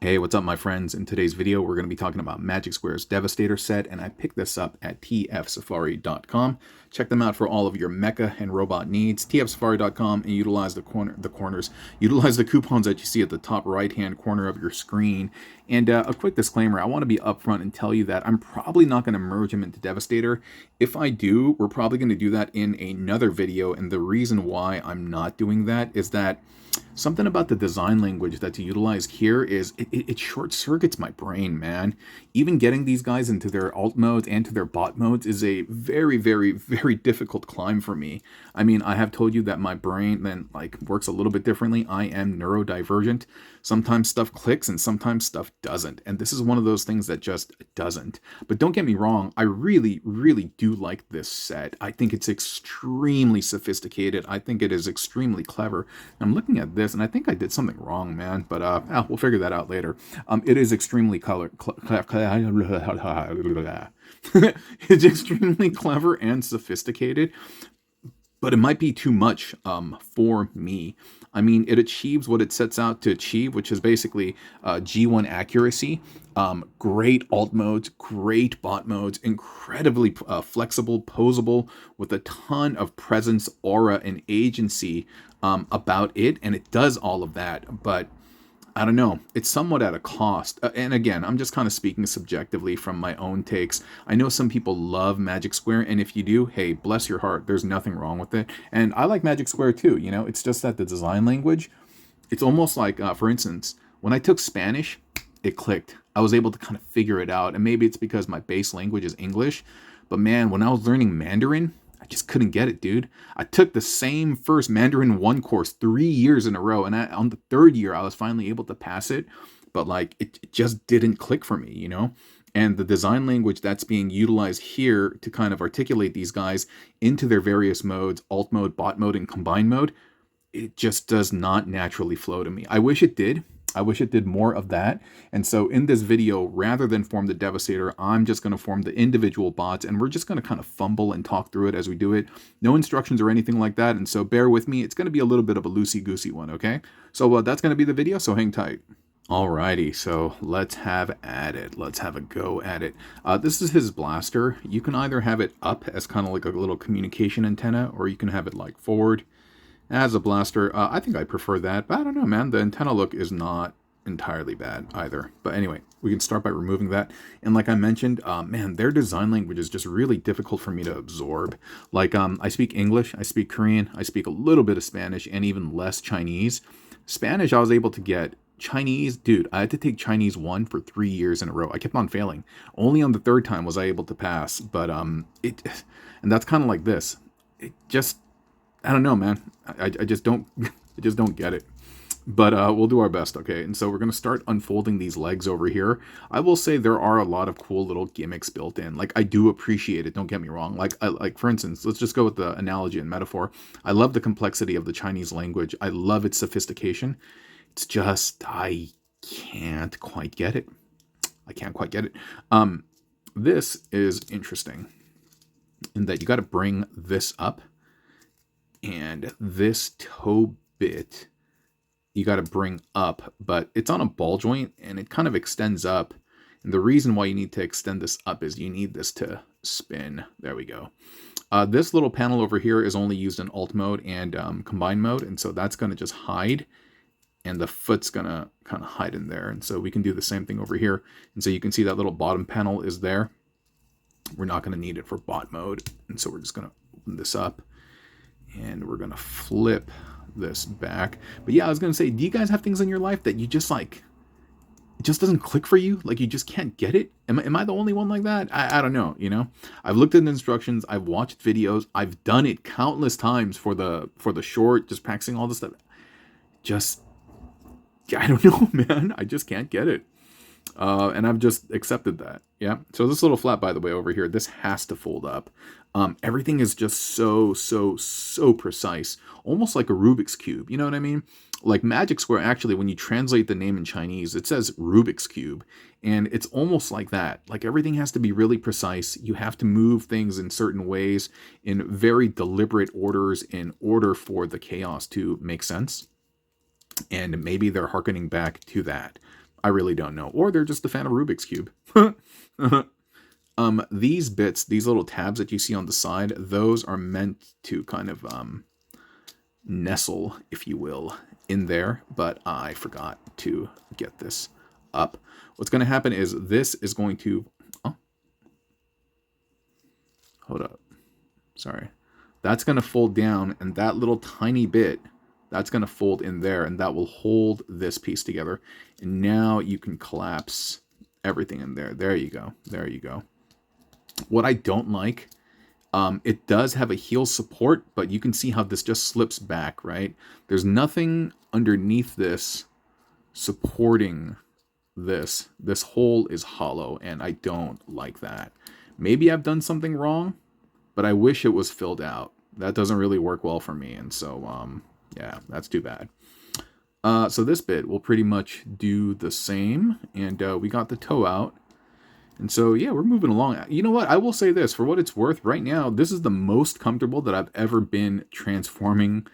Hey, what's up, my friends? In today's video, we're going to be talking about Magic Square's Devastator set, and I picked this up at tfsafari.com. Check them out for all of your mecha and robot needs. tfsafari.com, and utilize utilize the coupons that you see at the top right-hand corner of your screen. And a quick disclaimer, I want to be upfront and tell you that I'm probably not going to merge them into Devastator. If I do, we're probably going to do that in another video, and the reason why I'm not doing that is that something about the design language that's utilized here is it short circuits my brain, man. Even getting these guys into their alt modes and to their bot modes is a very, very, very difficult climb for me. I mean, I have told you that my brain then works a little bit differently. I am neurodivergent. Sometimes stuff clicks and sometimes stuff doesn't. And this is one of those things that just doesn't. But don't get me wrong, I really, really do like this set. I think it's extremely sophisticated. I think it is extremely clever. I'm looking at this and I think I did something wrong, man. But we'll figure that out later. It is extremely it's extremely clever and sophisticated. But it might be too much for me. I mean, it achieves what it sets out to achieve, which is basically G1 accuracy, great alt modes, great bot modes, incredibly flexible, posable, with a ton of presence, aura, and agency about it. And it does all of that, but I don't know. It's somewhat at a cost. And again, I'm just kind of speaking subjectively from my own takes. I know some people love Magic Square, and if you do, hey, bless your heart. There's nothing wrong with it. And I like Magic Square too, you know? It's just that the design language, it's almost like, for instance, when I took Spanish, it clicked. I was able to kind of figure it out. And maybe it's because my base language is English. But man, when I was learning Mandarin, I just couldn't get it, dude. I took the same first Mandarin 1 course 3 years in a row, and on the third year, I was finally able to pass it, but it just didn't click for me, you know? And the design language that's being utilized here to kind of articulate these guys into their various modes, alt mode, bot mode, and combine mode, it just does not naturally flow to me. I wish it did. I wish it did more of that. And so in this video, rather than form the Devastator, I'm just going to form the individual bots, and we're just going to kind of fumble and talk through it as we do it. No instructions or anything like that. And so bear with me. It's going to be a little bit of a loosey-goosey one, okay? So that's going to be the video, so hang tight. Alrighty, so let's have at it. Let's have a go at it. This is his blaster. You can either have it up as kind of like a little communication antenna, or you can have it like forward as a blaster. I think I prefer that, but I don't know, man. The antenna look is not entirely bad either. But anyway, we can start by removing that. And like I mentioned, man, their design language is just really difficult for me to absorb. I speak English, I speak Korean, I speak a little bit of Spanish, and even less Chinese. Spanish, I was able to get. Chinese, dude, I had to take Chinese 1 for 3 years in a row. I kept on failing. Only on the third time was I able to pass. But and that's kind of like this. It just, I don't know, man. I just don't get it. But we'll do our best, okay? And so we're going to start unfolding these legs over here. I will say there are a lot of cool little gimmicks built in. I do appreciate it, don't get me wrong. For instance, let's just go with the analogy and metaphor. I love the complexity of the Chinese language. I love its sophistication. It's just, I can't quite get it. I can't quite get it. This is interesting in that you got to bring this up. And this toe bit, you got to bring up, but it's on a ball joint and it kind of extends up. And the reason why you need to extend this up is you need this to spin. There we go. This little panel over here is only used in alt mode and combine mode. And so that's going to just hide. And the foot's going to kind of hide in there. And so we can do the same thing over here. And so you can see that little bottom panel is there. We're not going to need it for bot mode. And so we're just going to open this up. And we're going to flip this back. But yeah, I was going to say, do you guys have things in your life that you just it just doesn't click for you? You just can't get it? Am I the only one like that? I don't know, you know? I've looked at the instructions. I've watched videos. I've done it countless times for the short, just practicing all this stuff. I don't know, man. I just can't get it. And I've just accepted that. Yeah. So this little flap, by the way, over here, this has to fold up. Everything is just so precise, almost like a Rubik's Cube. You know what I mean? Like Magic Square, actually, when you translate the name in Chinese, it says Rubik's Cube. And it's almost like that. Everything has to be really precise. You have to move things in certain ways in very deliberate orders in order for the chaos to make sense. And maybe they're hearkening back to that. I really don't know. Or they're just a fan of Rubik's Cube. These bits, these little tabs that you see on the side, those are meant to kind of nestle, if you will, in there. But I forgot to get this up. What's going to happen is this is going to... Oh, hold up. Sorry. That's going to fold down, and that little tiny bit, that's going to fold in there, and that will hold this piece together. And now you can collapse everything in there. There you go. There you go. What I don't like, it does have a heel support, but you can see how this just slips back, right? There's nothing underneath this supporting this. This hole is hollow, and I don't like that. Maybe I've done something wrong, but I wish it was filled out. That doesn't really work well for me, and so, yeah, that's too bad. So this bit will pretty much do the same, and we got the toe out. And so, yeah, we're moving along. You know what? I will say this, for what it's worth, right now, this is the most comfortable that I've ever been transforming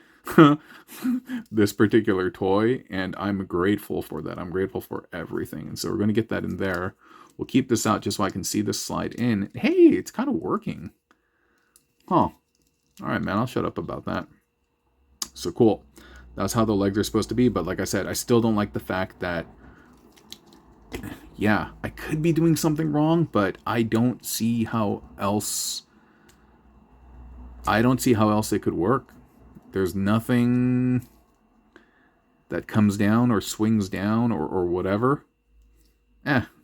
this particular toy, and I'm grateful for that. I'm grateful for everything. And so we're going to get that in there. We'll keep this out just so I can see this slide in. Hey, it's kind of working. Huh. All right, man, I'll shut up about that. So cool. That's how the legs are supposed to be. But like I said, I still don't like the fact that, yeah, I could be doing something wrong, but I don't see how else... I don't see how else it could work. There's nothing that comes down or swings down or whatever.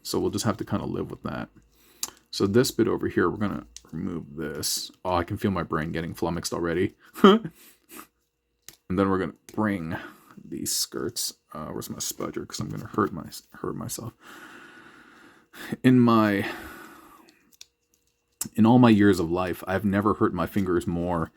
So we'll just have to kind of live with that. So this bit over here, we're going to remove this. Oh, I can feel my brain getting flummoxed already. And then we're going to bring these skirts. Where's my spudger? Because I'm going to hurt myself. In all my years of life, I've never hurt my fingers more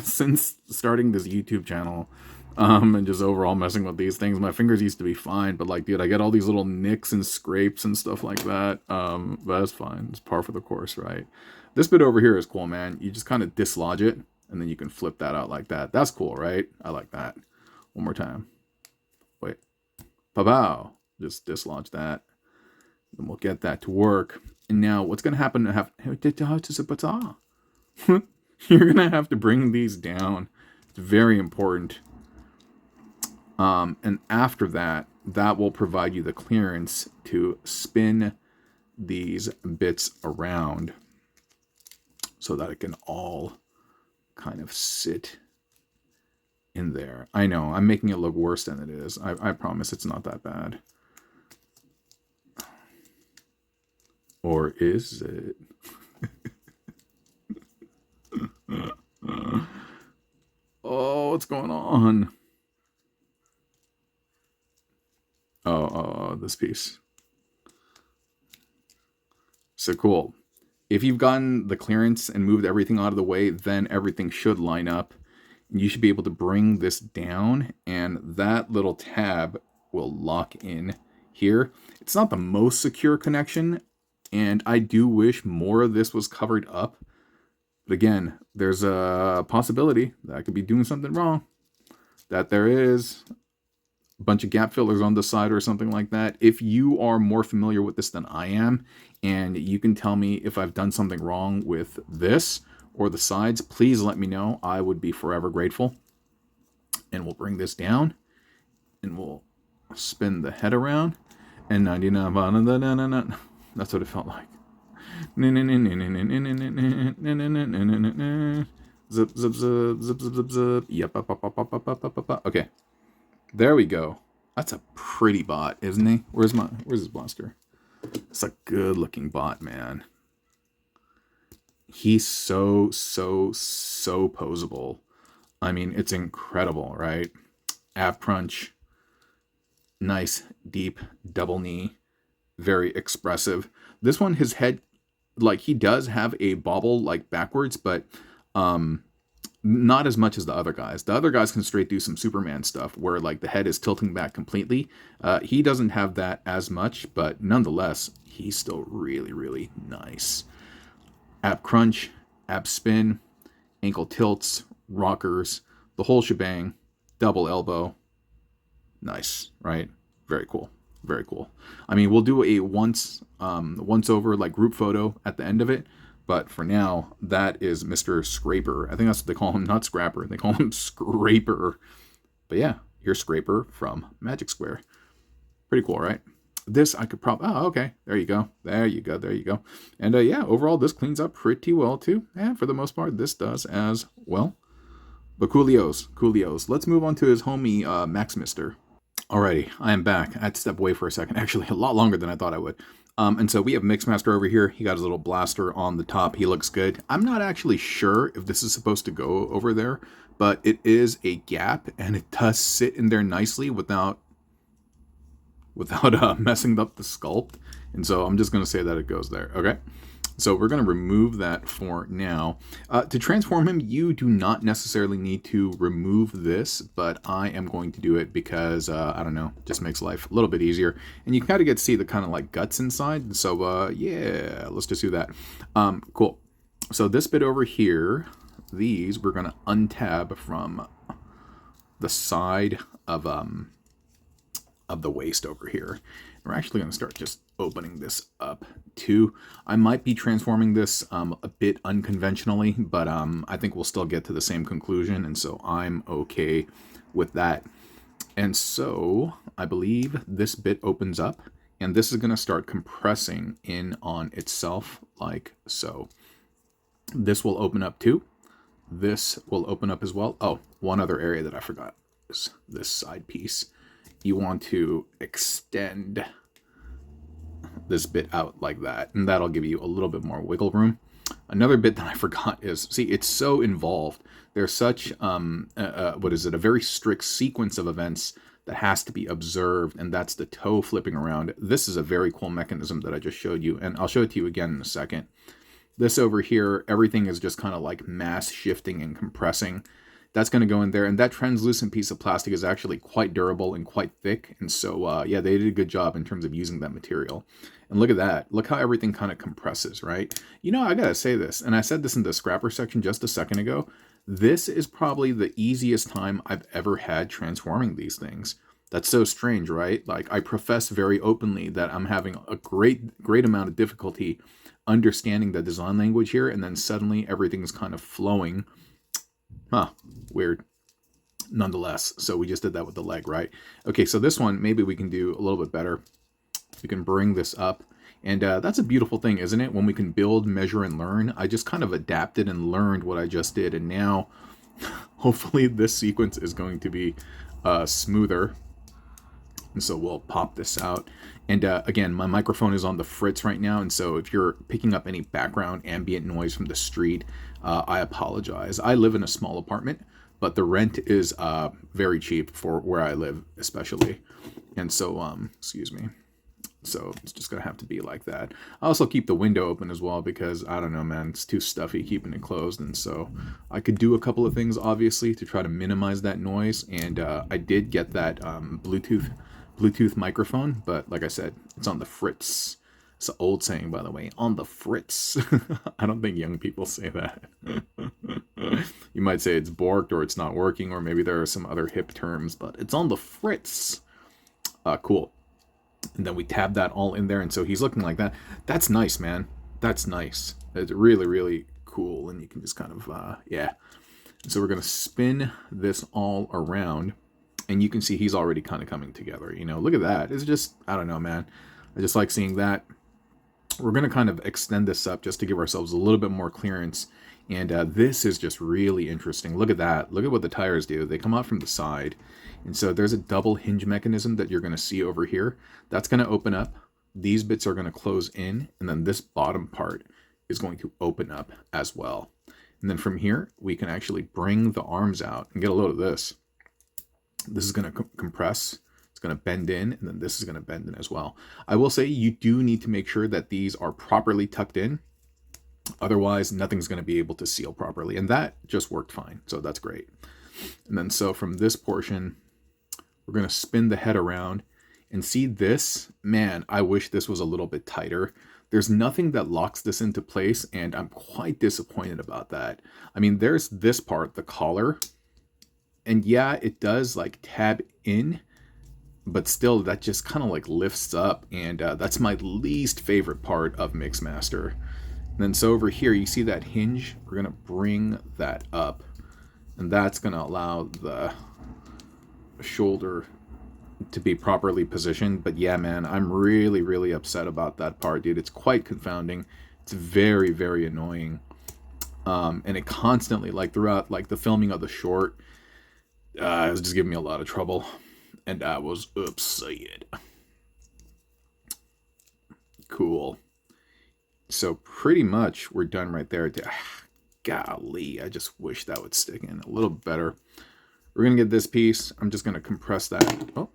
since starting this YouTube channel. And just overall messing with these things. My fingers used to be fine, but like, dude, I get all these little nicks and scrapes and stuff like that. But that's fine. It's par for the course, right? This bit over here is cool, man. You just kind of dislodge it, and then you can flip that out like that. That's cool, right? I like that. One more time. Wait. Pa-pow. Just dislodge that. And we'll get that to work. And now what's going to happen to have... You're going to have to bring these down. It's very important. And after that, that will provide you the clearance to spin these bits around so that it can all kind of sit in there. I know, I'm making it look worse than it is. I promise it's not that bad. Or is it? Oh, what's going on? Oh, this piece. So cool. If you've gotten the clearance and moved everything out of the way, then everything should line up. And you should be able to bring this down, and that little tab will lock in here. It's not the most secure connection, and I do wish more of this was covered up. But again, there's a possibility that I could be doing something wrong. That there is a bunch of gap fillers on the side or something like that. If you are more familiar with this than I am, and you can tell me if I've done something wrong with this or the sides, please let me know. I would be forever grateful. And we'll bring this down, and we'll spin the head around. And 99, that's what it felt like. Zip, zip, zip, zip, zip, zip, zip. Yep, up, up, up, up, up, up, up, up. Okay. There we go. That's a pretty bot, isn't he? Where's his blaster? It's a good looking bot, man. He's so poseable. I mean, it's incredible, right? Ab crunch. Nice, deep, double knee. Very expressive. This one, his head, like, he does have a bobble, like, backwards, but not as much as the other guys. The other guys can straight do some Superman stuff where, like, the head is tilting back completely. He doesn't have that as much, but nonetheless, he's still really, really nice. Ab crunch, ab spin, ankle tilts, rockers, the whole shebang, double elbow. Nice, right? Very cool. Very cool. I mean, we'll do a once over like group photo at the end of it. But for now, that is Mr. Scraper. I think that's what they call him, not Scrapper. They call him Scraper. But yeah, here's Scraper from Magic Square. Pretty cool, right? This I could probably... Oh, okay. There you go. There you go. There you go. And yeah, overall, this cleans up pretty well, too. And for the most part, this does as well. But coolios. Let's move on to his homie, Mixmaster. Alrighty, I am back. I had to step away for a second. Actually, a lot longer than I thought I would. And so we have Mixmaster over here. He got his little blaster on the top. He looks good. I'm not actually sure if this is supposed to go over there, but it is a gap, and it does sit in there nicely without messing up the sculpt. And so I'm just going to say that it goes there. Okay. So we're going to remove that for now. To transform him, you do not necessarily need to remove this, but I am going to do it because, I don't know, just makes life a little bit easier. And you kind of get to see the kind of like guts inside. So, yeah, let's just do that. Cool. So this bit over here, these we're going to untab from the side of the waist over here. We're actually going to start just opening this up too. I might be transforming this a bit unconventionally, but I think we'll still get to the same conclusion, and so I'm okay with that. And so I believe this bit opens up, and this is going to start compressing in on itself like so. This will open up too. This will open up as well. Oh, one other area that I forgot is this side piece. You want to extend this bit out like that, and that'll give you a little bit more wiggle room. Another bit that I forgot is, see, it's so involved. There's such, a very strict sequence of events that has to be observed, and that's the toe flipping around. This is a very cool mechanism that I just showed you, and I'll show it to you again in a second. This over here, everything is just kind of like mass shifting and compressing. That's going to go in there, and that translucent piece of plastic is actually quite durable and quite thick, and so yeah, they did a good job in terms of using that material. And look at that. Look how everything kind of compresses, right? You know, I gotta say this, and I said this in the scrapper section just a second ago, this is probably the easiest time I've ever had transforming these things. That's so strange, right? Like, I profess very openly that I'm having a great amount of difficulty understanding the design language here, and then suddenly everything's kind of flowing. Huh, weird. Nonetheless, so we just did that with the leg, right? Okay, so this one, maybe we can do a little bit better. We can bring this up, and that's a beautiful thing, isn't it? When we can build, measure, and learn. I just kind of adapted and learned what I just did, and now, hopefully, this sequence is going to be smoother. And so we'll pop this out. And again, my microphone is on the fritz right now, and so if you're picking up any background ambient noise from the street, I apologize. I live in a small apartment, but the rent is very cheap for where I live, especially. And so, excuse me. So it's just going to have to be like that. I also keep the window open as well because, I don't know, man, it's too stuffy keeping it closed. And so I could do a couple of things, obviously, to try to minimize that noise. And I did get that Bluetooth microphone, but like I said, it's on the fritz. It's an old saying, by the way, on the fritz. I don't think young people say that. You might say it's borked or it's not working, or maybe there are some other hip terms, but it's on the fritz. Cool. And then we tab that all in there, and so he's looking like that. That's nice, man. That's nice. It's really, really cool, and you can just kind of, yeah. So we're going to spin this all around, and you can see he's already kind of coming together. You know, look at that. It's just, I don't know, man. I just like seeing that. We're going to kind of extend this up just to give ourselves a little bit more clearance, and this is just really interesting. Look at that. Look at what the tires do. They come out from the side. And so there's a double hinge mechanism that you're going to see over here. That's going to open up. These bits are going to close in. And then this bottom part is going to open up as well. And then from here, we can actually bring the arms out and get a load of this. This is going to compress. It's going to bend in. And then this is going to bend in as well. I will say you do need to make sure that these are properly tucked in. Otherwise, nothing's going to be able to seal properly. And that just worked fine. So that's great. And then so from this portion, we're going to spin the head around and see this. Man, I wish this was a little bit tighter. There's nothing that locks this into place, and I'm quite disappointed about that. I mean, there's this part, the collar, and yeah, it does like tab in, but still that just kind of like lifts up, and that's my least favorite part of Mixmaster. And then so over here, you see that hinge? We're going to bring that up, and that's going to allow the shoulder to be properly positioned. But yeah, man, I'm really, really upset about that part, dude. It's quite confounding. It's very, very annoying. And it constantly, like throughout like the filming of the short, it was just giving me a lot of trouble. And I was upset. Cool. So pretty much we're done right there. Golly, I just wish that would stick in a little better. We're going to get this piece. I'm just going to compress that. Oh.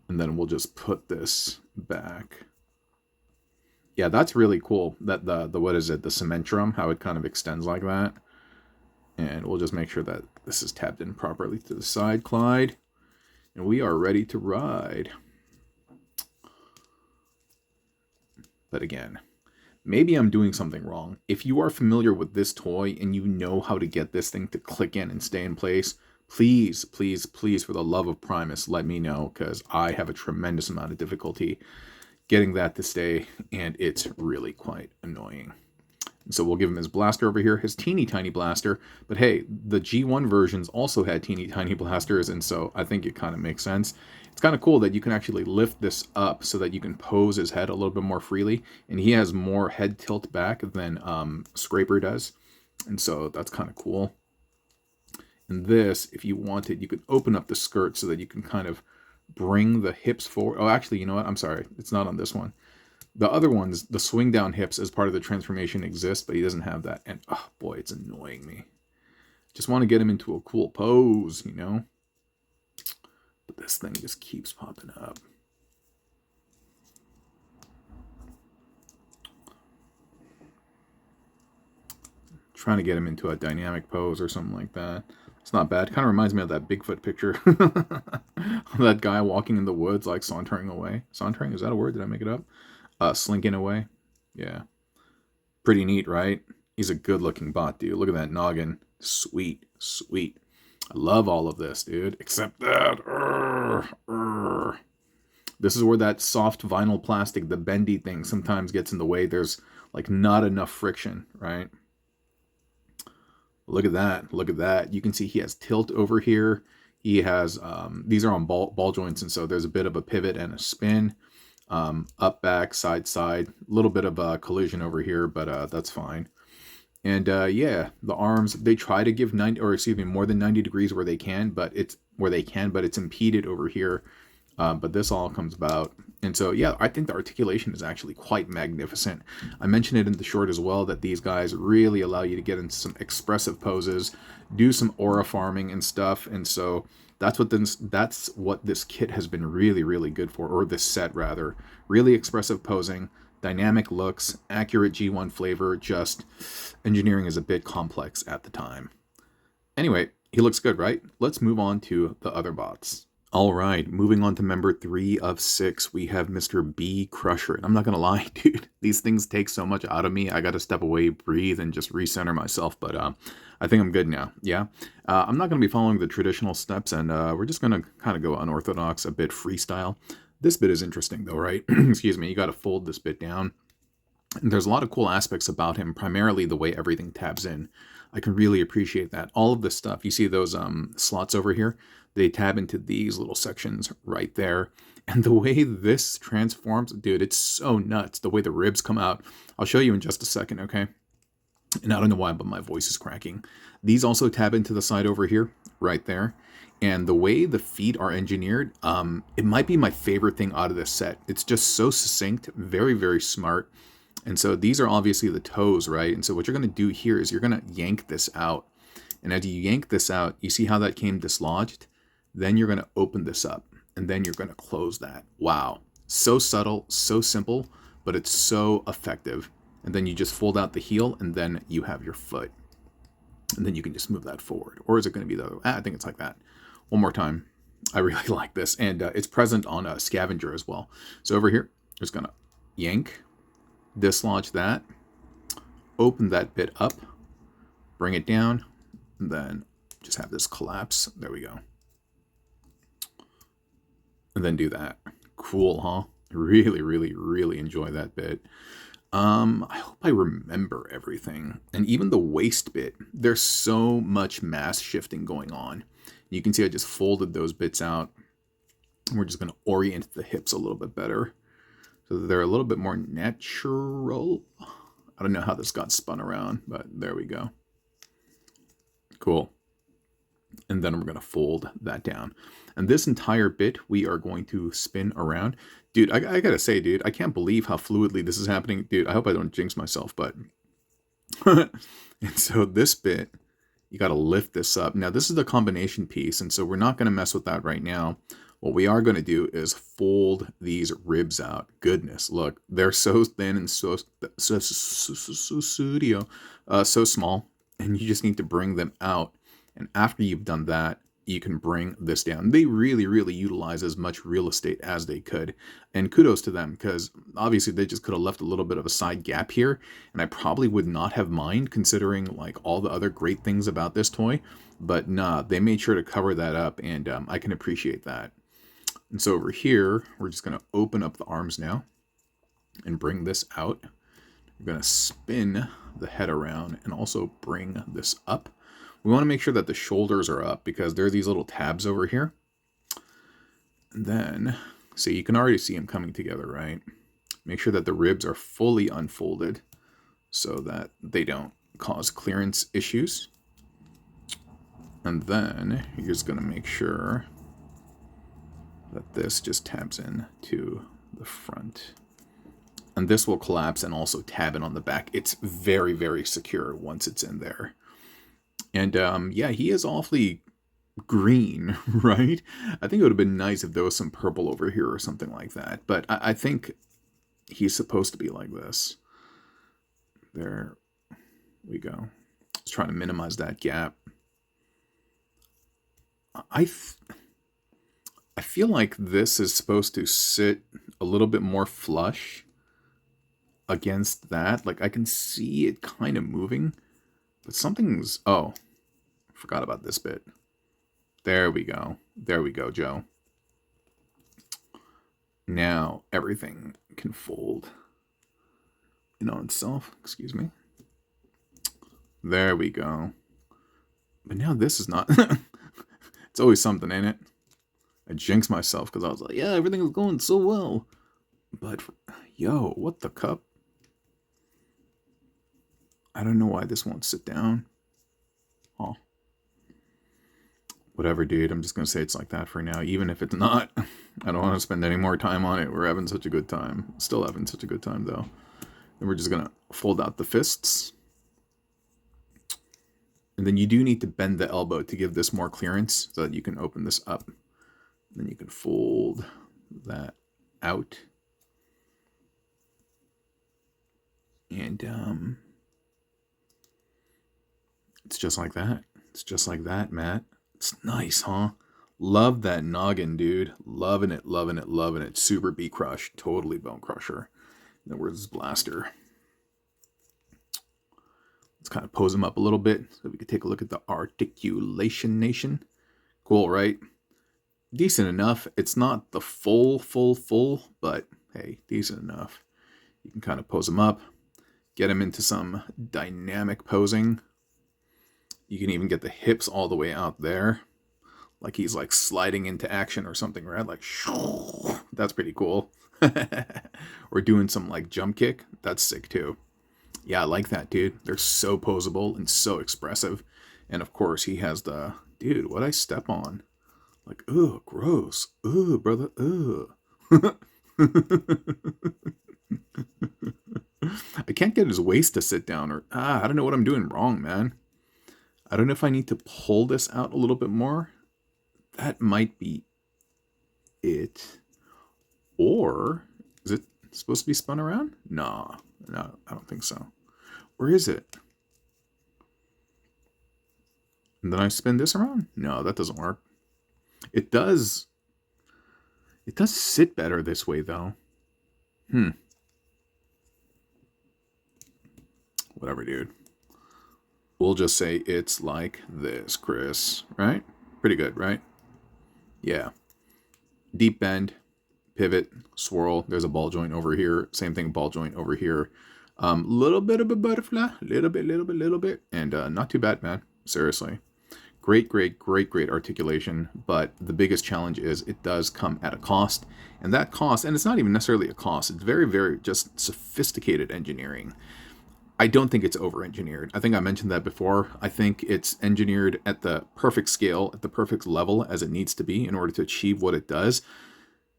And then we'll just put this back. Yeah, that's really cool. That the what is it? The cementrum, how it kind of extends like that. And we'll just make sure that this is tapped in properly to the side, Clyde. And we are ready to ride. But again, maybe I'm doing something wrong. If you are familiar with this toy and you know how to get this thing to click in and stay in place, please, please, please, for the love of Primus, let me know, because I have a tremendous amount of difficulty getting that to stay, and it's really quite annoying. And so we'll give him his blaster over here, his teeny tiny blaster. But hey, the G1 versions also had teeny tiny blasters, and so I think it kind of makes sense. It's kind of cool that you can actually lift this up so that you can pose his head a little bit more freely, and he has more head tilt back than Scraper does, and so that's kind of cool. And this, if you wanted, you could open up the skirt so that you can kind of bring the hips forward. Oh, actually, you know what? I'm sorry. It's not on this one. The other ones, the swing down hips as part of the transformation exists, but he doesn't have that. And, oh, boy, it's annoying me. Just want to get him into a cool pose, you know? But this thing just keeps popping up. Trying to get him into a dynamic pose or something like that. It's not bad. Kind of reminds me of that Bigfoot picture. That guy walking in the woods, like sauntering away. Sauntering? Is that a word? Did I make it up? Slinking away. Yeah. Pretty neat, right? He's a good-looking bot, dude. Look at that noggin. Sweet, sweet. I love all of this, dude. Except that. This is where that soft vinyl plastic, the bendy thing, sometimes gets in the way. There's, like, not enough friction, right? Look at that. Look at that. You can see he has tilt over here. He has, these are on ball joints, and so there's a bit of a pivot and a spin. Up, back, side, side. A little bit of a collision over here, but that's fine. And yeah, the arms, they try to give more than 90 degrees where they can, but it's impeded over here. But this all comes about. And so, yeah, I think the articulation is actually quite magnificent. I mentioned it in the short as well, that these guys really allow you to get into some expressive poses, do some aura farming and stuff. And so that's what this kit has been really, really good for, or this set rather. Really expressive posing, dynamic looks, accurate G1 flavor, just engineering is a bit complex at the time. Anyway, he looks good, right? Let's move on to the other bots. All right, moving on to member 3 of 6, we have Mr. Bonecrusher. And I'm not going to lie, dude, these things take so much out of me. I got to step away, breathe, and just recenter myself. But I think I'm good now, yeah? I'm not going to be following the traditional steps, and we're just going to kind of go unorthodox, a bit freestyle. This bit is interesting, though, right? Excuse me, you got to fold this bit down. And there's a lot of cool aspects about him, primarily the way everything tabs in. I can really appreciate that. All of this stuff, you see those slots over here? They tab into these little sections right there. And the way this transforms, dude, it's so nuts. The way the ribs come out. I'll show you in just a second, okay? And I don't know why, but my voice is cracking. These also tab into the side over here, right there. And the way the feet are engineered, it might be my favorite thing out of this set. It's just so succinct, very, very smart. And so these are obviously the toes, right? And so what you're going to do here is you're going to yank this out. And as you yank this out, you see how that came dislodged? Then you're going to open this up, and then you're going to close that. Wow. So subtle, so simple, but it's so effective. And then you just fold out the heel, and then you have your foot. And then you can just move that forward. Or is it going to be the other way? I think it's like that. One more time. I really like this. And it's present on a Scavenger as well. So over here, just going to yank, dislodge that, open that bit up, bring it down, and then just have this collapse. There we go. And then do that. Cool, huh? Really, really, really enjoy that bit. I hope I remember everything. And even the waist bit, there's so much mass shifting going on. You can see I just folded those bits out. We're just going to orient the hips a little bit better so that they're a little bit more natural. I don't know how this got spun around, but there we go. Cool. And then we're going to fold that down. And this entire bit, we are going to spin around. Dude, I gotta say, dude, I can't believe how fluidly this is happening. Dude, I hope I don't jinx myself, but... And so this bit, you gotta lift this up. Now, this is the combination piece, and so we're not gonna mess with that right now. What we are gonna do is fold these ribs out. Goodness, look, they're so thin and so small, and you just need to bring them out. And after you've done that, you can bring this down. They really, really utilize as much real estate as they could. And kudos to them, because obviously they just could have left a little bit of a side gap here. And I probably would not have mind, considering like all the other great things about this toy. But nah, they made sure to cover that up, and I can appreciate that. And so over here, we're just going to open up the arms now and bring this out. We're going to spin the head around and also bring this up. We want to make sure that the shoulders are up because there are these little tabs over here. And then, see, you can already see them coming together, right? Make sure that the ribs are fully unfolded so that they don't cause clearance issues. And then you're just going to make sure that this just tabs in to the front. And this will collapse and also tab in on the back. It's very, very secure once it's in there. And yeah, he is awfully green, right? I think it would have been nice if there was some purple over here or something like that. But I think he's supposed to be like this. There we go. Let's try to minimize that gap. I feel like this is supposed to sit a little bit more flush against that. Like I can see it kind of moving. But something's... Oh, forgot about this bit. There we go. There we go, Joe. Now everything can fold in on itself. Excuse me. There we go. But now this is not... It's always something, ain't it? I jinxed myself because I was like, yeah, everything is going so well. But, yo, what the cup? I don't know why this won't sit down. Oh. Whatever, dude. I'm just going to say it's like that for now. Even if it's not, I don't want to spend any more time on it. We're having such a good time. Still having such a good time, though. And we're just going to fold out the fists. And then you do need to bend the elbow to give this more clearance so that you can open this up. And then you can fold that out. And, it's just like that. It's just like that, Matt. It's nice, huh? Love that noggin, dude. Loving it, loving it, loving it. Super B-Crush. Totally Bonecrusher. And then where's this blaster? Let's kind of pose him up a little bit so we can take a look at the articulation nation. Cool, right? Decent enough. It's not the full, but hey, decent enough. You can kind of pose him up. Get him into some dynamic posing. You can even get the hips all the way out there. Like he's like sliding into action or something, right? Like, that's pretty cool. Or doing some like jump kick. That's sick too. Yeah, I like that, dude. They're so posable and so expressive. And of course he has the, dude, what'd I step on? Like, ugh, gross. Ugh, brother, ugh. I can't get his waist to sit down, or I don't know what I'm doing wrong, man. I don't know if I need to pull this out a little bit more. That might be it. Or is it supposed to be spun around? No, I don't think so. Where is it? And then I spin this around? No, that doesn't work. It does sit better this way, though. Whatever, dude. We'll just say it's like this, Chris, right? Pretty good, right? Yeah. Deep bend, pivot, swirl. There's a ball joint over here. Same thing, ball joint over here. Little bit of a butterfly, little bit. And not too bad, man. Seriously. Great articulation, but the biggest challenge is it does come at a cost. And that cost, and it's not even necessarily a cost, it's very just sophisticated engineering. I don't think it's over-engineered. I think I mentioned that before. I think it's engineered at the perfect scale, at the perfect level as it needs to be in order to achieve what it does.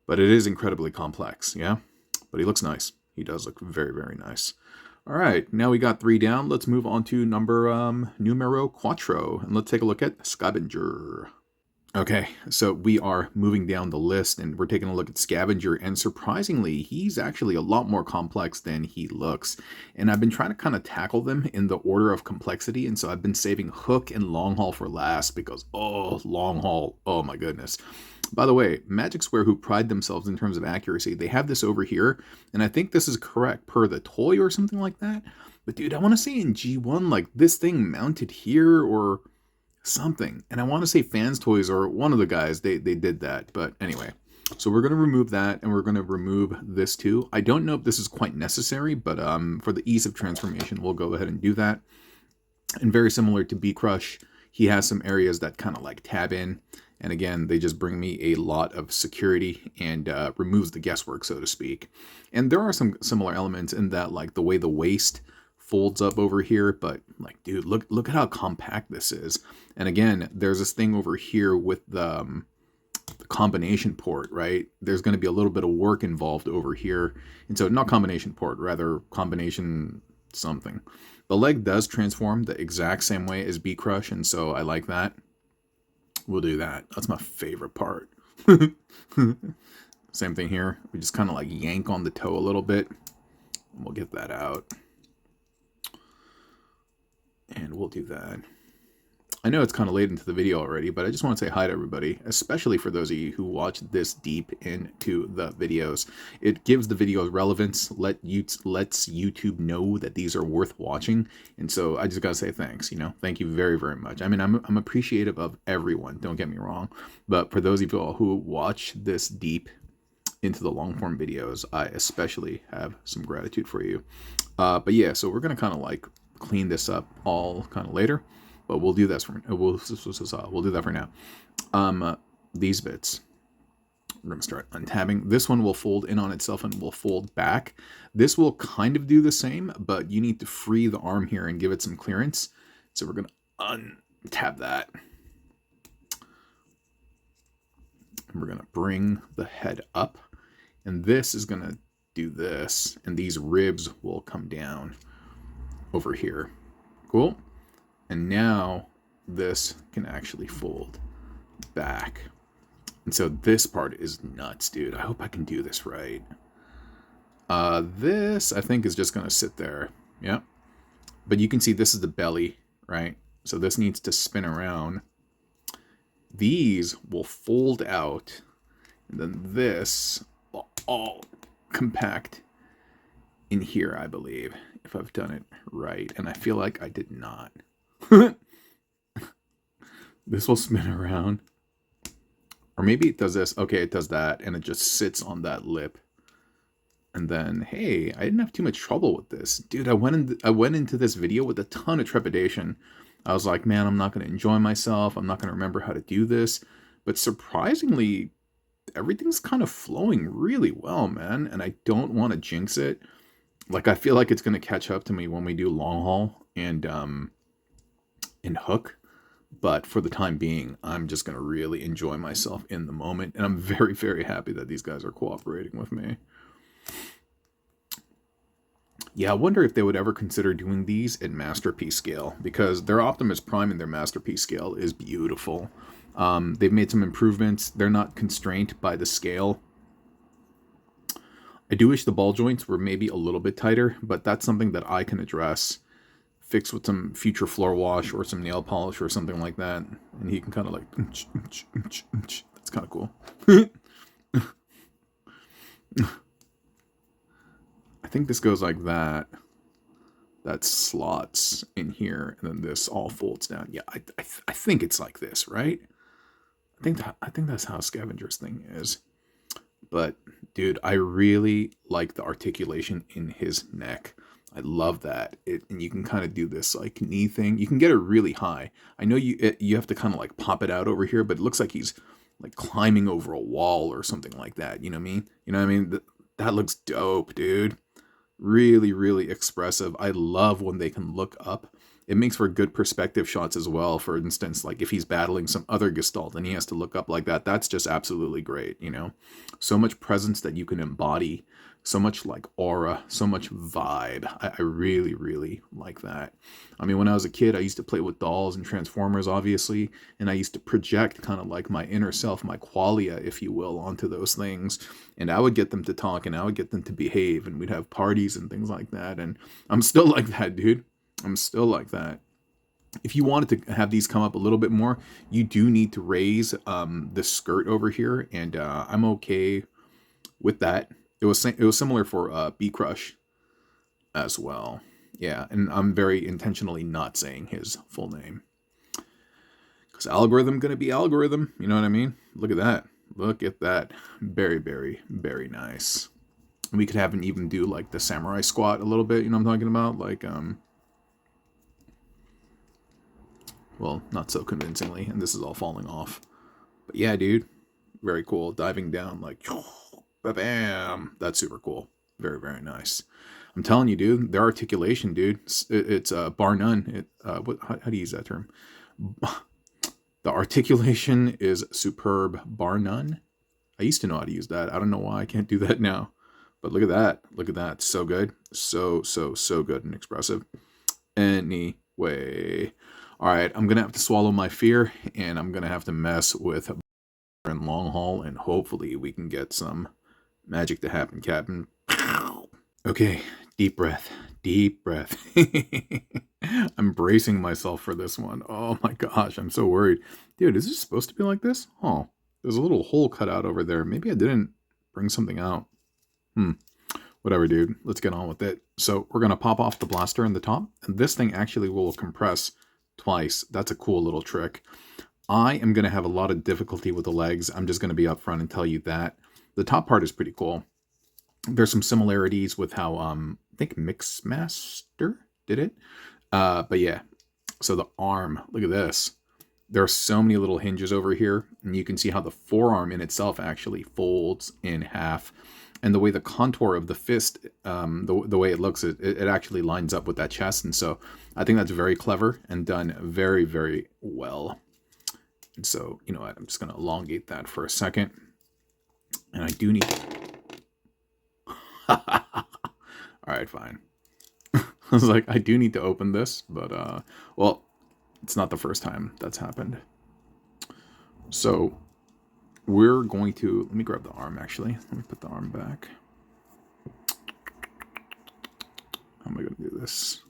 But it is incredibly complex, yeah? But he looks nice. He does look very nice. All right, now we got 3 down. Let's move on to numero quattro, and let's take a look at Scavenger. Okay, so we are moving down the list, and we're taking a look at Scavenger, and surprisingly, he's actually a lot more complex than he looks. And I've been trying to kind of tackle them in the order of complexity, and so I've been saving Hook and Long Haul for last because, oh, Long Haul, oh my goodness. By the way, Magic Square, who pride themselves in terms of accuracy, they have this over here, and I think this is correct per the toy or something like that. But dude, I want to say in G1, like this thing mounted here or something. And I want to say Fans Toys or one of the guys, they did that. But anyway, so we're going to remove that, and we're going to remove this too. I don't know if this is quite necessary, but for the ease of transformation, we'll go ahead and do that. And very similar to B-Crush, he has some areas that kind of like tab in. And again, they just bring me a lot of security and removes the guesswork, so to speak. And there are some similar elements in that, like the way the waist folds up over here, but like, dude, look at how compact this is. And again, there's this thing over here with the combination port, right? There's going to be a little bit of work involved over here. And so not combination port, rather combination something. The leg does transform the exact same way as B-Crush, and so I like that. We'll do that. That's my favorite part. Same thing here. We just kind of like yank on the toe a little bit. And we'll get that out. And we'll do that. I know it's kind of late into the video already, but I just want to say hi to everybody, especially for those of you who watch this deep into the videos. It gives the videos relevance, lets YouTube know that these are worth watching, and so I just gotta say thanks. Thank you very much. I mean, I'm appreciative of everyone. Don't get me wrong, but for those of you all who watch this deep into the long form videos, I especially have some gratitude for you. But yeah, so we're gonna kind of like clean this up all kind of later. But we'll do this we'll do that for now. These bits, we're going to start untabbing. This one will fold in on itself and will fold back. This will kind of do the same, but you need to free the arm here and give it some clearance. So we're going to untab that. And we're going to bring the head up. And this is going to do this. And these ribs will come down over here. Cool. And now this can actually fold back. And so this part is nuts, dude. I hope I can do this right. This, I think, is just going to sit there. Yeah. But you can see this is the belly, right? So this needs to spin around. These will fold out. And then this will all compact in here, I believe, if I've done it right. And I feel like I did not. This will spin around. Or maybe it does this. Okay, it does that. And it just sits on that lip. And then, hey, I didn't have too much trouble with this. Dude, I went into this video with a ton of trepidation. I was like, man, I'm not going to enjoy myself. I'm not going to remember how to do this. But surprisingly, everything's kind of flowing really well, man. And I don't want to jinx it. Like, I feel like it's going to catch up to me when we do Long Haul and Hook. But for the time being, I'm just going to really enjoy myself in the moment. And I'm very happy that these guys are cooperating with me. Yeah, I wonder if they would ever consider doing these at Masterpiece scale, because their Optimus Prime and their Masterpiece scale is beautiful. They've made some improvements. They're not constrained by the scale. I do wish the ball joints were maybe a little bit tighter, but that's something that I can address. Fix with some future floor wash or some nail polish or something like that. And he can kind of like... That's kind of cool. I think this goes like that. that slots in here, and then this all folds down. Yeah, I think it's like this, right? I think that's how Scavenger's thing is. But dude, I really like the articulation in his neck. I love that. And you can kind of do this like knee thing. You can get it really high. I know you have to kind of like pop it out over here, but it looks like he's like climbing over a wall or something like that. You know what I mean? You know what I mean? That looks dope, dude. Really, really expressive. I love when they can look up. It makes for good perspective shots as well. For instance, like if he's battling some other gestalt and he has to look up like that, that's just absolutely great, you know? So much presence that you can embody, so much like aura, so much vibe. I really, really like that. I mean, when I was a kid, I used to play with dolls and Transformers, obviously, and I used to project kind of like my inner self, my qualia, if you will, onto those things. And I would get them to talk and I would get them to behave, and we'd have parties and things like that. And I'm still like that, dude. I'm still like that. If you wanted to have these come up a little bit more, you do need to raise the skirt over here, and I'm okay with that. It was similar for B Crush as well. Yeah, and I'm very intentionally not saying his full name because algorithm gonna be algorithm. You know what I mean? Look at that. Look at that. Very, very, very nice. We could have him even do like the samurai squat a little bit. You know what I'm talking about? Like well, not so convincingly, and this is all falling off. But yeah, dude, very cool. Diving down like, bam. That's super cool. Very, very nice. I'm telling you, dude, their articulation, dude, it's bar none. How do you use that term? The articulation is superb, bar none. I used to know how to use that. I don't know why I can't do that now. But look at that. Look at that. So good. So good and expressive. Anyway. All right, I'm going to have to swallow my fear, and I'm going to have to mess with and long haul, and hopefully we can get some magic to happen, Captain. Okay, deep breath. Deep breath. I'm bracing myself for this one. Oh my gosh, I'm so worried. Dude, is this supposed to be like this? Oh, there's a little hole cut out over there. Maybe I didn't bring something out. Whatever, dude. Let's get on with it. So we're going to pop off the blaster in the top, and this thing actually will compress twice. That's a cool little trick. I am going to have a lot of difficulty with the legs. I'm just going to be upfront and tell you that. The top part is pretty cool. There's some similarities with how I think Mixmaster did it. But yeah, so the arm, look at this. There are so many little hinges over here, and you can see how the forearm in itself actually folds in half. And the way the contour of the fist, the way it looks, it actually lines up with that chest. And so I think that's very clever and done very, very well. And so, you know what, I'm just going to elongate that for a second. And I do need... All right, fine. I was like, I do need to open this, but, well, it's not the first time that's happened. So we're going to... Let me grab the arm, actually. Let me put the arm back. How am I going to do this?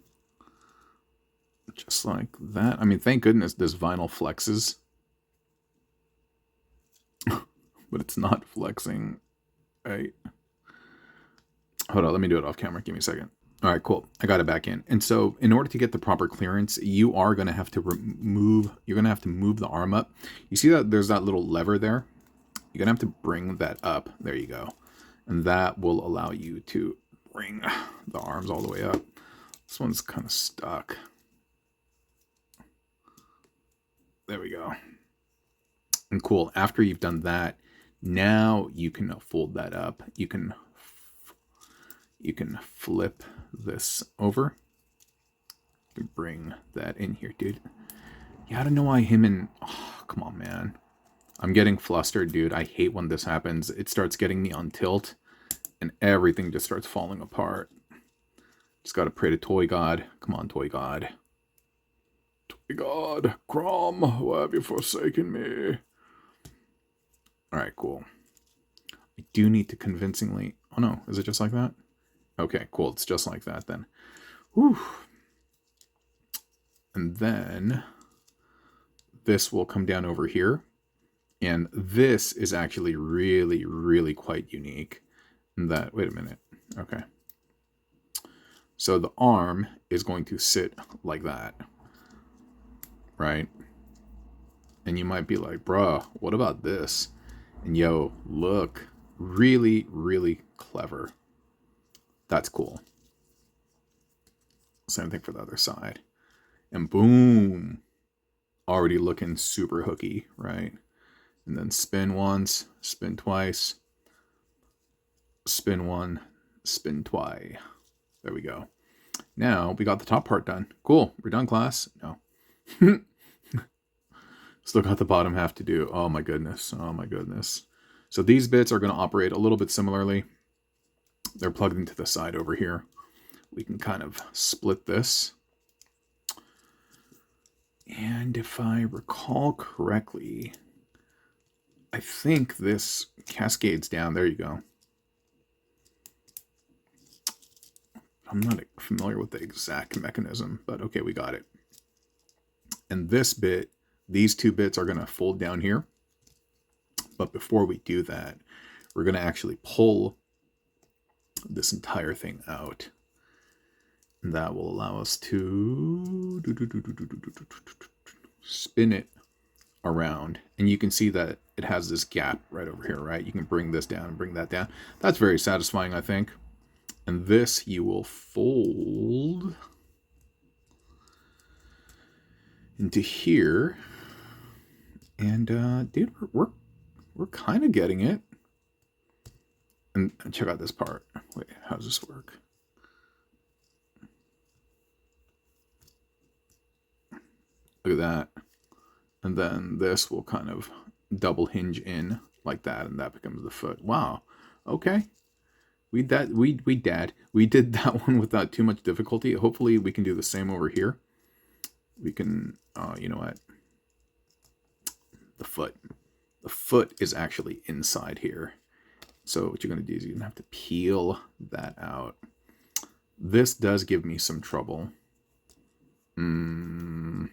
Just like that. I mean, thank goodness this vinyl flexes. But it's not flexing. Right. Hold on, let me do it off camera. Give me a second. All right, cool. I got it back in. And so in order to get the proper clearance, you are going to have to move the arm up. You see that there's that little lever there? You're going to have to bring that up. There you go. And that will allow you to bring the arms all the way up. This one's kind of stuck. There we go. And cool. After you've done that, now you can fold that up. You can flip this over. You can bring that in here, dude. Yeah, I don't know why him and... Oh, come on, man. I'm getting flustered, dude. I hate when this happens. It starts getting me on tilt, and everything just starts falling apart. Just gotta pray to Toy God. Come on, Toy God. Toy God. Crom, why have you forsaken me? Alright, cool. I do need to convincingly... Oh no, is it just like that? Okay, cool. It's just like that then. Whew. And then this will come down over here. And this is actually really, really quite unique. In that, wait a minute. Okay. So the arm is going to sit like that, right? And you might be like, bruh, what about this? And yo, look, really, really clever. That's cool. Same thing for the other side. And boom, already looking super hooky, right? And then spin once, spin twice, spin one, spin twice. There we go. Now we got the top part done. Cool. We're done, class. No. Still got the bottom half to do. Oh my goodness. Oh my goodness. So these bits are going to operate a little bit similarly. They're plugged into the side over here. We can kind of split this. And if I recall correctly, I think this cascades down. There you go. I'm not familiar with the exact mechanism, but okay, we got it. And this bit, these two bits are going to fold down here. But before we do that, we're going to actually pull this entire thing out. And that will allow us to spin it around. And you can see that it has this gap right over here, right? You can bring this down and bring that down. That's very satisfying, I think. And this you will fold into here. And dude, we're kind of getting it. And check out this part. Wait, how does this work? Look at that. And then this will kind of double hinge in like that, and that becomes the foot. Wow. Okay. We did that one without too much difficulty. Hopefully we can do the same over here. We can, you know what? The foot is actually inside here. So what you're going to do is you're going to have to peel that out. This does give me some trouble. Bum,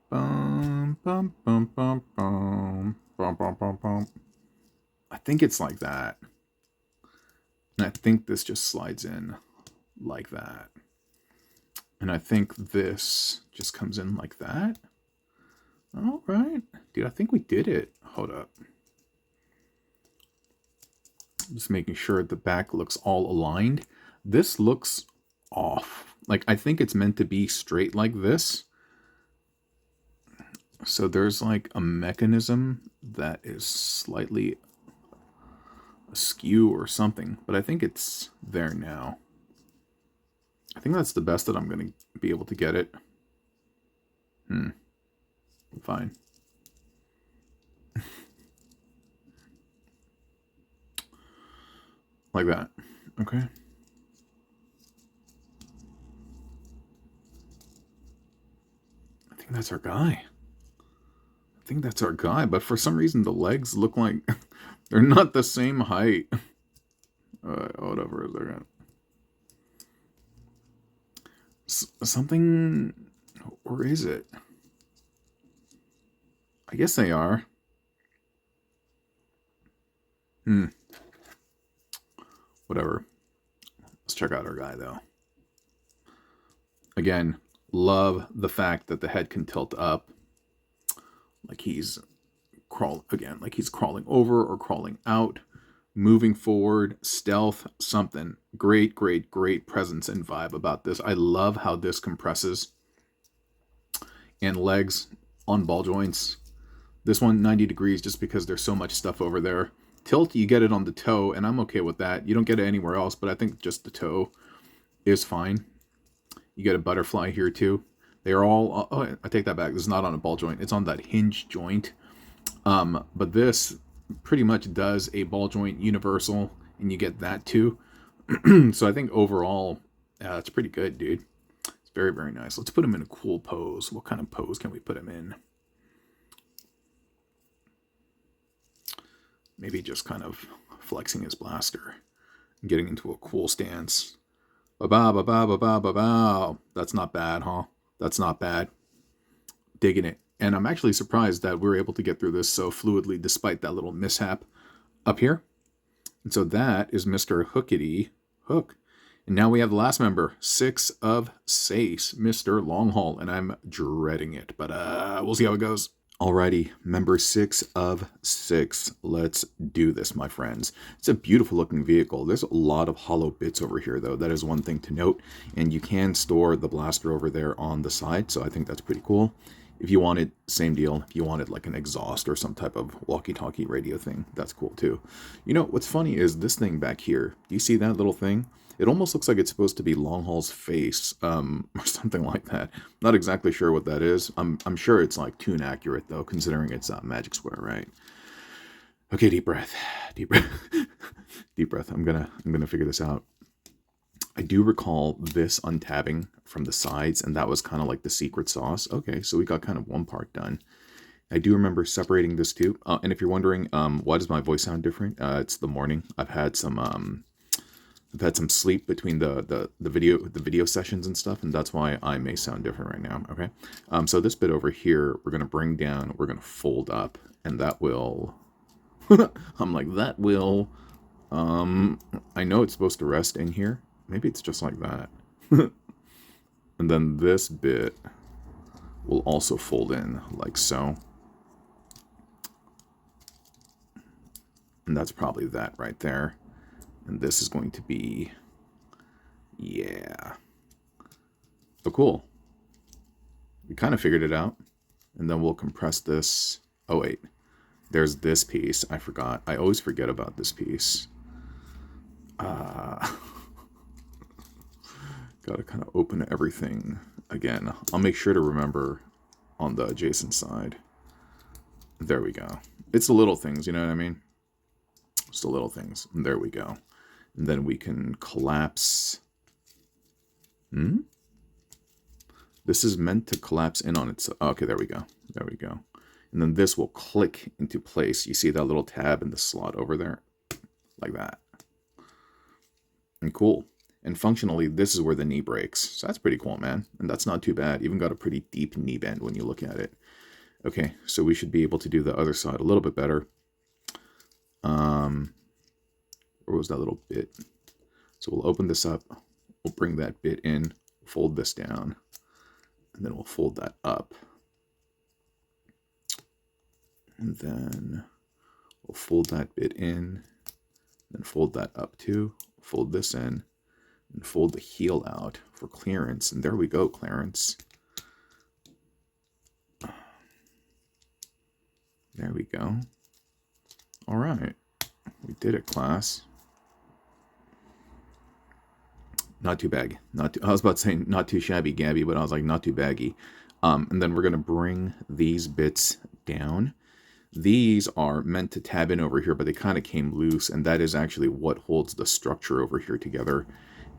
bum, bum, bum, bum, bum, bum, bum, bum. I think it's like that. And I think this just slides in like that. And I think this just comes in like that. All right. Dude, I think we did it. Hold up. Just making sure the back looks all aligned. This looks off. Like, I think it's meant to be straight like this. So there's like a mechanism that is slightly askew or something, but I think it's there now. I think that's the best that I'm going to be able to get it. Fine. Like that. Okay. I think that's our guy. But for some reason the legs look like they're not the same height. Whatever. They're something, or is it? I guess they are. Whatever. Let's check out our guy though. Again, love the fact that the head can tilt up. Like he's crawling over or crawling out, moving forward, stealth, something. Great presence and vibe about this. I love how this compresses. And legs on ball joints. This one 90 degrees just because there's so much stuff over there. Tilt, you get it on the toe, and I'm okay with that. You don't get it anywhere else, but I think just the toe is fine. You get a butterfly here too. They are all, oh, I take that back. This is not on a ball joint. It's on that hinge joint. But this pretty much does a ball joint universal, and you get that too. So I think overall, it's pretty good, dude. It's very nice. Let's put him in a cool pose. What kind of pose can we put him in? Maybe just kind of flexing his blaster and getting into a cool stance. Ba-ba-ba-ba-ba-ba-ba. That's not bad, huh? That's not bad. Digging it. And I'm actually surprised that we're able to get through this so fluidly despite that little mishap up here. And so that is Mr. Hookity Hook. And now we have the last member, 6 of 6, Mr. Longhaul, and I'm dreading it, but we'll see how it goes. Alrighty, member 6 of 6. Let's do this, my friends. It's a beautiful looking vehicle. There's a lot of hollow bits over here, though. That is one thing to note. And you can store the blaster over there on the side, so I think that's pretty cool. If you wanted, same deal. If you wanted like an exhaust or some type of walkie-talkie radio thing, that's cool too. You know, what's funny is this thing back here. Do you see that little thing? It almost looks like it's supposed to be Longhaul's face, or something like that. Not exactly sure what that is. I'm sure it's like tune accurate though, considering it's Magic Square, right? Okay, deep breath, deep breath, deep breath. I'm gonna figure this out. I do recall this untabbing from the sides, and that was kind of like the secret sauce. Okay, so we got kind of one part done. I do remember separating this too. And if you're wondering, why does my voice sound different? It's the morning. I've had some sleep between the video sessions and stuff, and that's why I may sound different right now. Okay, so this bit over here, we're gonna bring down, we're gonna fold up, and that will. I'm like that will. I know it's supposed to rest in here. Maybe it's just like that. And then this bit will also fold in like so. And that's probably that right there. And this is going to be, yeah. Oh, cool. We kind of figured it out. And then we'll compress this. Oh, wait. There's this piece. I forgot. I always forget about this piece. Gotta kind of open everything again. I'll make sure to remember on the adjacent side. There we go. It's the little things, you know what I mean? It's the little things. And there we go. And then we can collapse. This is meant to collapse in on itself. Okay, there we go. There we go. And then this will click into place. You see that little tab in the slot over there? Like that. And cool. And functionally, this is where the knee breaks. So that's pretty cool, man. And that's not too bad. Even got a pretty deep knee bend when you look at it. Okay, so we should be able to do the other side a little bit better. Where was that little bit? So we'll open this up. We'll bring that bit in. Fold this down. And then we'll fold that up. And then we'll fold that bit in. Then fold that up too. Fold this in. And fold the heel out for clearance. And there we go, Clarence. There we go. All right. We did it, class. Not too baggy. I was about to say not too shabby, Gabby, but I was like, not too baggy. And then we're going to bring these bits down. These are meant to tab in over here, but they kind of came loose. And that is actually what holds the structure over here together.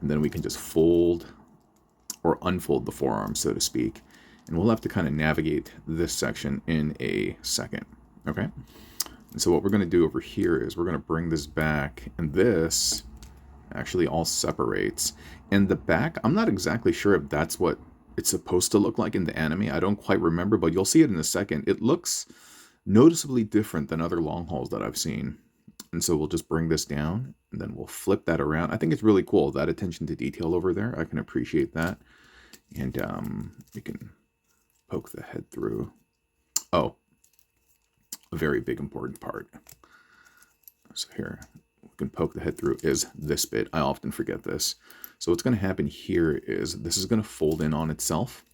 And then we can just fold or unfold the forearm, so to speak. And we'll have to kind of navigate this section in a second. Okay? And so what we're going to do over here is we're going to bring this back. And this actually all separates. And the back, I'm not exactly sure if that's what it's supposed to look like in the anime. I don't quite remember, but you'll see it in a second. It looks noticeably different than other long hauls that I've seen. And so we'll just bring this down, and then we'll flip that around. I think it's really cool, that attention to detail over there. I can appreciate that. And we can poke the head through. Oh, a very big important part. So here, we can poke the head through is this bit. I often forget this. So what's going to happen here is this is going to fold in on itself.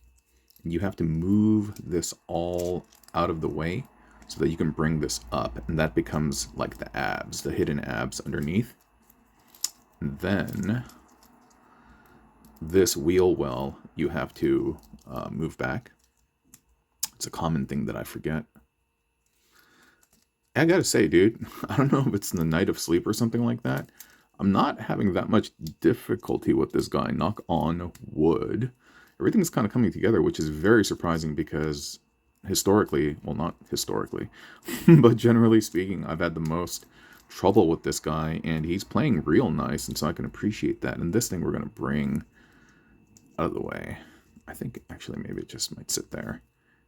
You have to move this all out of the way so that you can bring this up, and that becomes like the abs, the hidden abs underneath. And then this wheel well, you have to move back. It's a common thing that I forget. I gotta say, dude, I don't know if it's the night of sleep or something like that. I'm not having that much difficulty with this guy, knock on wood. Everything's kind of coming together, which is very surprising because historically, well, not historically, but generally speaking, I've had the most trouble with this guy, and he's playing real nice, and so I can appreciate that. And this thing we're going to bring out of the way. I think, actually, maybe it just might sit there.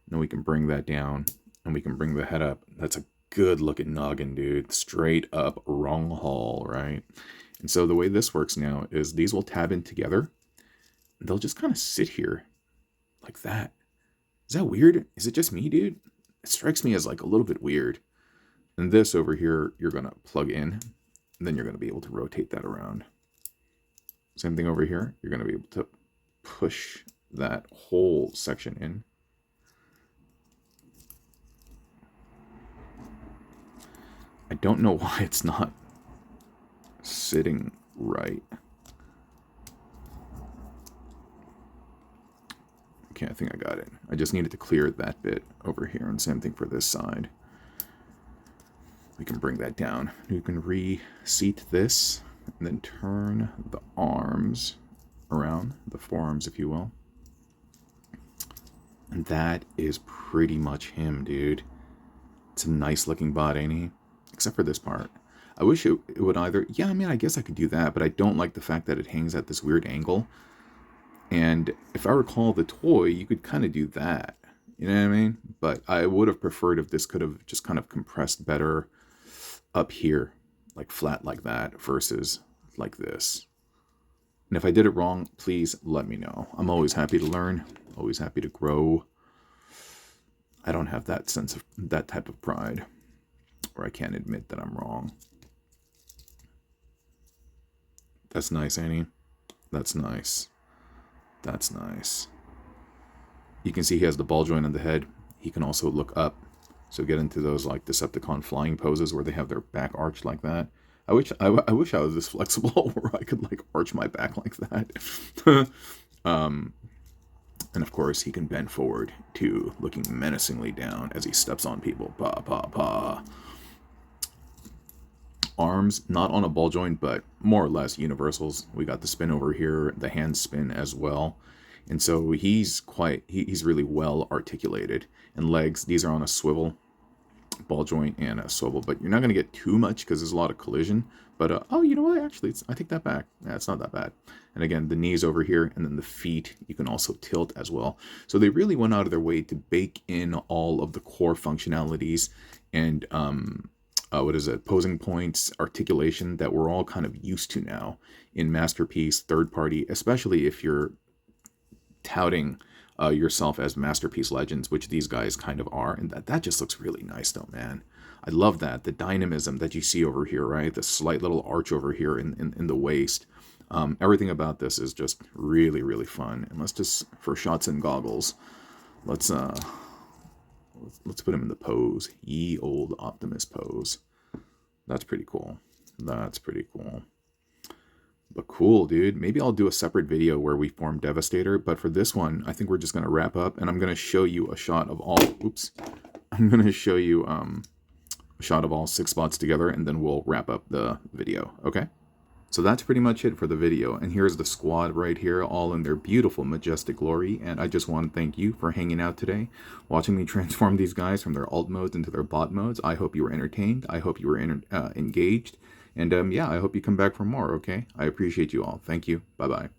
And then we can bring that down, and we can bring the head up. That's a good looking noggin, dude. Straight up wrong haul, right? And so the way this works now is these will tab in together. They'll just kind of sit here like that. Is that weird? Is it just me, dude? It strikes me as like a little bit weird. And this over here, you're going to plug in, and then you're going to be able to rotate that around. Same thing over here. You're going to be able to push that whole section in. I don't know why it's not sitting right. Okay, I think I got it. I just needed to clear that bit over here, and same thing for this side. We can bring that down. You can reseat this, and then turn the arms around, the forearms, if you will. And that is pretty much him, dude. It's a nice looking bot, ain't he? Except for this part. I wish it would either... Yeah, I mean, I guess I could do that, but I don't like the fact that it hangs at this weird angle. And if I recall the toy, you could kind of do that. You know what I mean? But I would have preferred if this could have just kind of compressed better up here, like flat like that, versus like this. And if I did it wrong, please let me know. I'm always happy to learn, always happy to grow. I don't have that sense of that type of pride where I can't admit that I'm wrong. That's nice, Annie. That's nice. That's nice. You can see he has the ball joint on the head. He can also look up. So get into those like Decepticon flying poses where they have their back arched like that. I wish I was this flexible where I could like arch my back like that. And of course he can bend forward too, looking menacingly down as he steps on people. Pa pa pa. Arms, not on a ball joint, but more or less universals. We got the spin over here, the hand spin as well. And so he's really well articulated. And legs, these are on a swivel, ball joint and a swivel, but you're not going to get too much because there's a lot of collision. But oh, you know what, actually I take that back. Yeah, it's not that bad. And again, the knees over here, and then the feet you can also tilt as well. So they really went out of their way to bake in all of the core functionalities and posing points, articulation that we're all kind of used to now in Masterpiece, third party, especially if you're touting yourself as Masterpiece Legends, which these guys kind of are. And that just looks really nice though, man. I love that. The dynamism that you see over here, right? The slight little arch over here in the waist. Everything about this is just really, really fun. And let's just, for shots and goggles, let's put him in the pose. Ye old Optimus pose. That's pretty cool. That's pretty cool. But cool, dude. Maybe I'll do a separate video where we form Devastator. But for this one, I think we're just going to wrap up. And I'm going to show you a shot of all... Oops. I'm going to show you a shot of all 6 spots together. And then we'll wrap up the video. Okay? So that's pretty much it for the video. And here's the squad right here, all in their beautiful, majestic glory. And I just want to thank you for hanging out today, watching me transform these guys from their alt modes into their bot modes. I hope you were entertained. I hope you were engaged. And yeah, I hope you come back for more, okay? I appreciate you all. Thank you. Bye-bye.